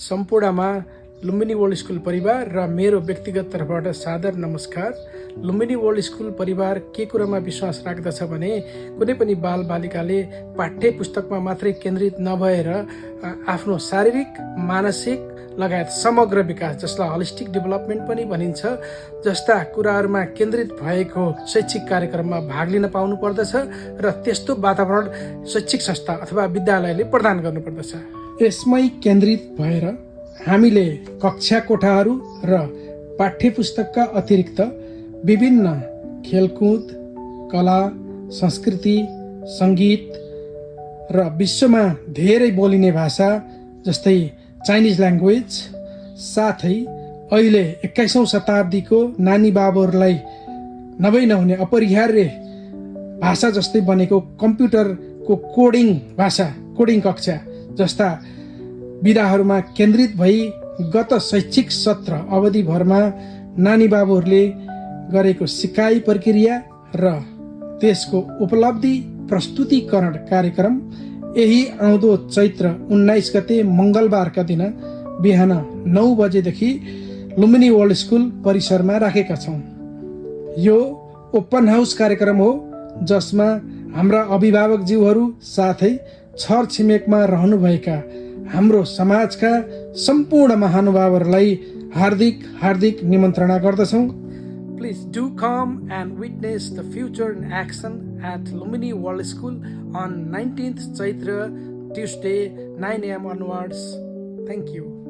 सम्पूर्णमा Lumbini world school परिवार र मेरो व्यक्तिगत तर्फबाट सादर नमस्कार। लुम्बिनी वर्ल्ड स्कुल परिवार के कुरामा विश्वास राख्दछ भने कुनै पनि बालबालिकाले पाठ्य पुस्तकमा मात्रै केन्द्रित नभएर आफ्नो शारीरिक, मानसिक लगायत समग्र विकास, जसलाई होलिस्टिक डेभलपमेन्ट पनि भनिन्छ, जस्ता कुराहरूमा केन्द्रित भएको शैक्षिक कार्यक्रममा भाग लिन पाउनु पर्दछ र त्यस्तो वातावरण शैक्षिक संस्था अथवा विद्यालयले प्रदान गर्नुपर्दछ। यसमै केन्द्रित भएर हामीले कक्षा कोठाहरू र पाठ्य पुस्तकका अतिरिक्त विभिन्न खेलकुद, कला, संस्कृति, सङ्गीत र विश्वमा धेरै बोलिने भाषा जस्तै चाइनिज ल्याङ्ग्वेज, साथै अहिले 21औं शताब्दीको नानी बाबुहरूलाई नभई नहुने अपरिहार्य भाषा जस्तै बनेको कम्प्युटरको कोडिङ कक्षा जस्ता विधाहरूमा केन्द्रित भई गत शैक्षिक सत्र अवधिभरमा नानी बाबुहरूले गरेको सिकाइ प्रक्रिया र त्यसको उपलब्धि प्रस्तुतिकरण कार्यक्रम यही आउँदो चैत्र 19 गते मङ्गलबारका दिन बिहान 9 बजेदेखि लुम्बिनी वर्ल्ड स्कुल परिसरमा राखेका छौँ। यो ओपन हाउस कार्यक्रम हो जसमा हाम्रा अभिभावकज्यूहरू साथै छर छिमेकमा रहनुभएका हाम्रो समाजका सम्पूर्ण महानुभावहरूलाई हार्दिक निमन्त्रणा गर्दछौँ। Please do come and witness the future in action at Lumbini World School on 19th Chaitra, Tuesday, 9 a.m. onwards. Thank you.